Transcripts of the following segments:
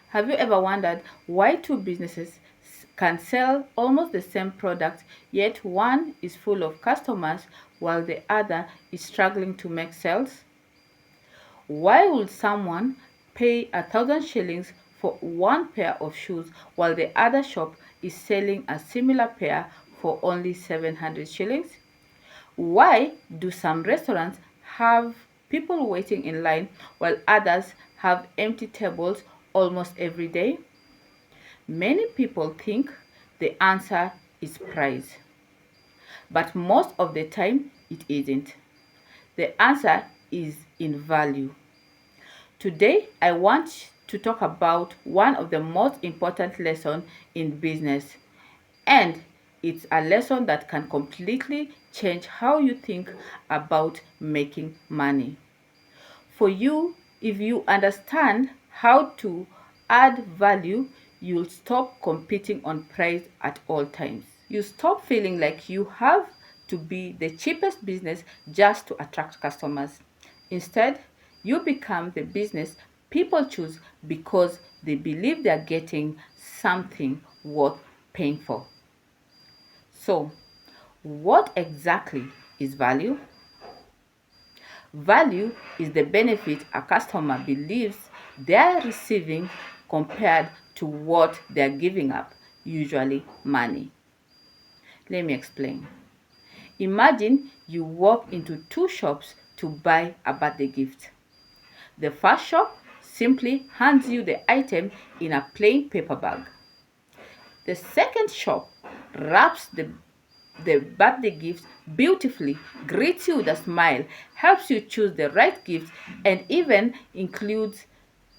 Have you ever wondered why two businesses can sell almost the same product, yet one is full of customers while the other is struggling to make sales? Why would someone pay 1,000 shillings for one pair of shoes while the other shop is selling a similar pair for only 700 shillings? Why do some restaurants have people waiting in line while others have empty tables almost every day? Many people think the answer is price, but most of the time it isn't. The answer is in value. Today, I want to talk about one of the most important lessons in business, and it's a lesson that can completely change how you think about making money. For you, if you understand how to add value, you'll stop competing on price at all times. You stop feeling like you have to be the cheapest business just to attract customers. Instead, you become the business people choose because they believe they're getting something worth paying for. So, what exactly is value? Value is the benefit a customer believes they're receiving compared to what they're giving up, usually money. Let me explain. Imagine you walk into two shops to buy a birthday gift. The first shop simply hands you the item in a plain paper bag. The second shop wraps the birthday gift beautifully, greets you with a smile, helps you choose the right gift, and even includes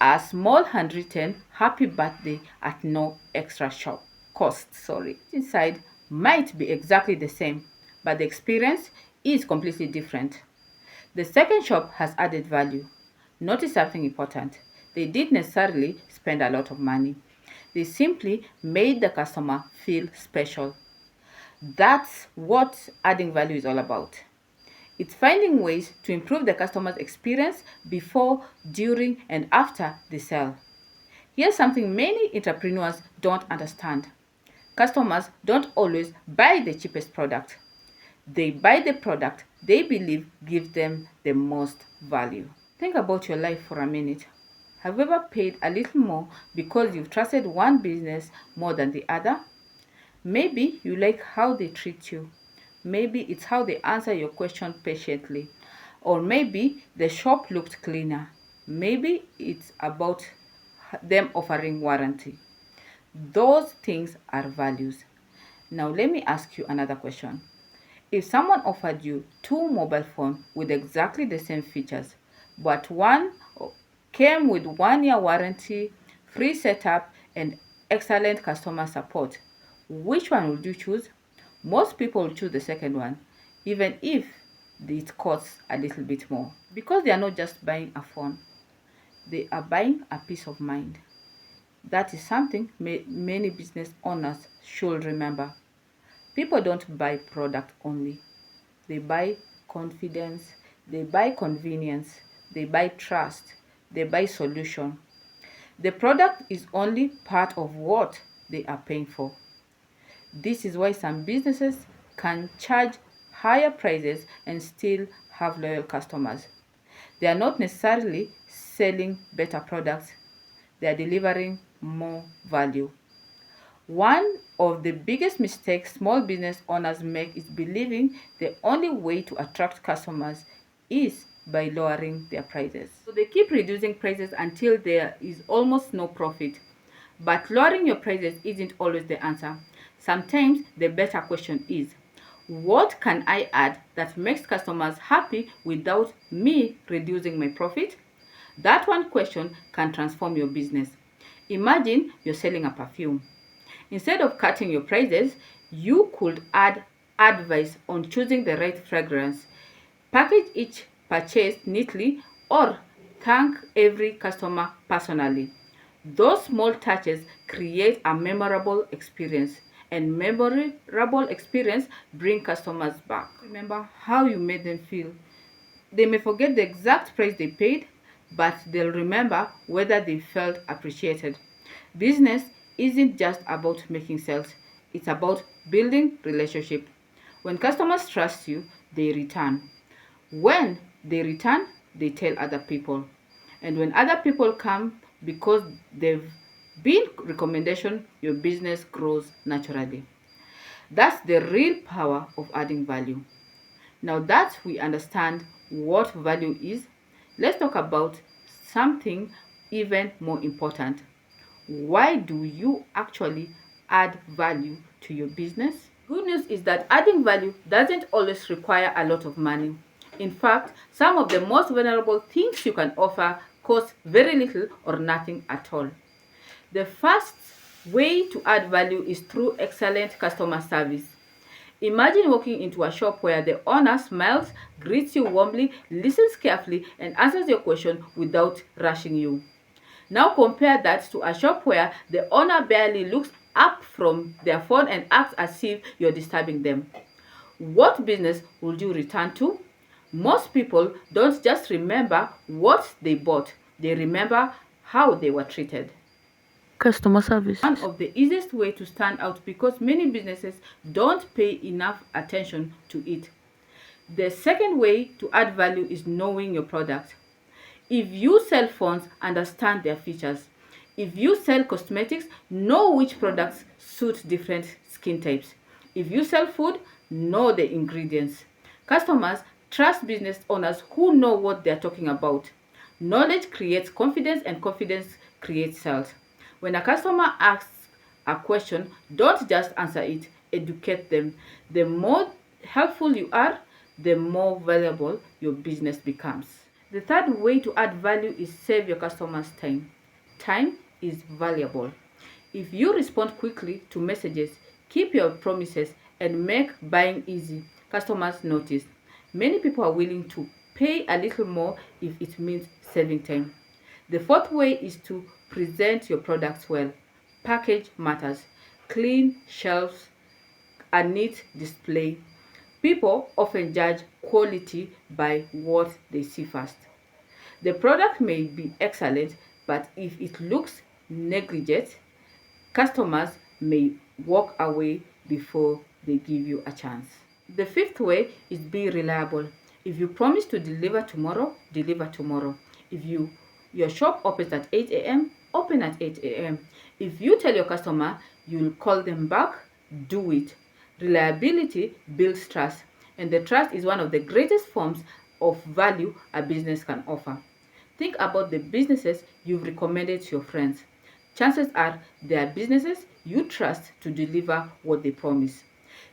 a small handwritten happy birthday at no extra shop cost. Inside might be exactly the same, but the experience is completely different. The second shop has added value. Notice something important. They didn't necessarily spend a lot of money. They simply made the customer feel special. That's what adding value is all about. It's finding ways to improve the customer's experience before, during, and after the sale. Here's something many entrepreneurs don't understand. Customers don't always buy the cheapest product. They buy the product they believe gives them the most value. Think about your life for a minute. Have you ever paid a little more because you've trusted one business more than the other? Maybe you like how they treat you. Maybe it's how they answer your question patiently. Or maybe the shop looked cleaner. Maybe it's about them offering warranty. Those things are values. Now let me ask you another question. If someone offered you two mobile phones with exactly the same features, but one came with 1 year warranty, free setup, and excellent customer support, which one would you choose? Most people will choose the second one, even if it costs a little bit more. Because they are not just buying a phone, they are buying a peace of mind. That is something many business owners should remember. People don't buy product only. They buy confidence, they buy convenience, they buy trust, they buy solution. The product is only part of what they are paying for. This is why some businesses can charge higher prices and still have loyal customers. They are not necessarily selling better products, they are delivering more value. One of the biggest mistakes small business owners make is believing the only way to attract customers is by lowering their prices. So they keep reducing prices until there is almost no profit. But lowering your prices isn't always the answer. Sometimes the better question is, what can I add that makes customers happy without me reducing my profit? That one question can transform your business. Imagine you're selling a perfume. Instead of cutting your prices, you could add advice on choosing the right fragrance, package each purchase neatly, or thank every customer personally. Those small touches create a memorable experience, and memorable experience bring customers back. Remember how you made them feel. They may forget the exact price they paid, but they'll remember whether they felt appreciated. Business isn't just about making sales, it's about building relationship. When customers trust you, they return. When they return, they tell other people. And when other people come because they've been recommendation, your business grows naturally. That's the real power of adding value. Now that we understand what value is, let's talk about something even more important. Why do you actually add value to your business? Good news is that adding value doesn't always require a lot of money. In fact, some of the most vulnerable things you can offer cost very little or nothing at all. The first way to add value is through excellent customer service. Imagine walking into a shop where the owner smiles, greets you warmly, listens carefully, and answers your question without rushing you. Now compare that to a shop where the owner barely looks up from their phone and acts as if you're disturbing them. What business would you return to? Most people don't just remember what they bought, they remember how they were treated. Customer service. One of the easiest way to stand out because many businesses don't pay enough attention to it. The second way to add value is knowing your product. If you sell phones, understand their features. If you sell cosmetics, know which products suit different skin types. If you sell food, know the ingredients. Customers trust business owners who know what they're talking about. Knowledge creates confidence and confidence creates sales. When a customer asks a question, don't just answer it, educate them. The more helpful you are, the more valuable your business becomes. The third way to add value is save your customers time. Time is valuable. If you respond quickly to messages, keep your promises, and make buying easy, customers notice. Many people are willing to pay a little more if it means saving time. The fourth way is to present your products well. Package matters. Clean shelves, a neat display. People often judge quality by what they see first. The product may be excellent, but if it looks negligent, customers may walk away before they give you a chance. The fifth way is be reliable. If you promise to deliver tomorrow, deliver tomorrow. If your shop opens at 8 a.m., open at 8 a.m. If you tell your customer you'll call them back, do it. Reliability builds trust, and the trust is one of the greatest forms of value a business can offer. Think about the businesses you've recommended to your friends. Chances are they are businesses you trust to deliver what they promise.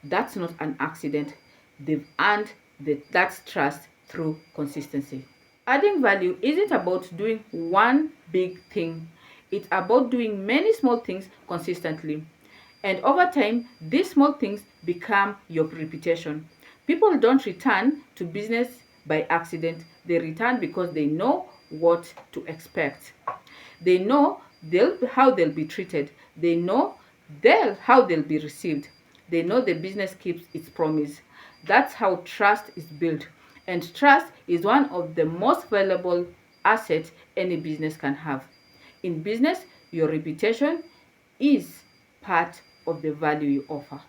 That's not an accident. They've earned that trust through consistency. Adding value isn't about doing one big thing. It's about doing many small things consistently. And over time, these small things become your reputation. People don't return to business by accident. They return because they know what to expect. They know how they'll be treated. They know how they'll be received. They know the business keeps its promise. That's how trust is built. And trust is one of the most valuable assets any business can have. In business, your reputation is part of the value you offer.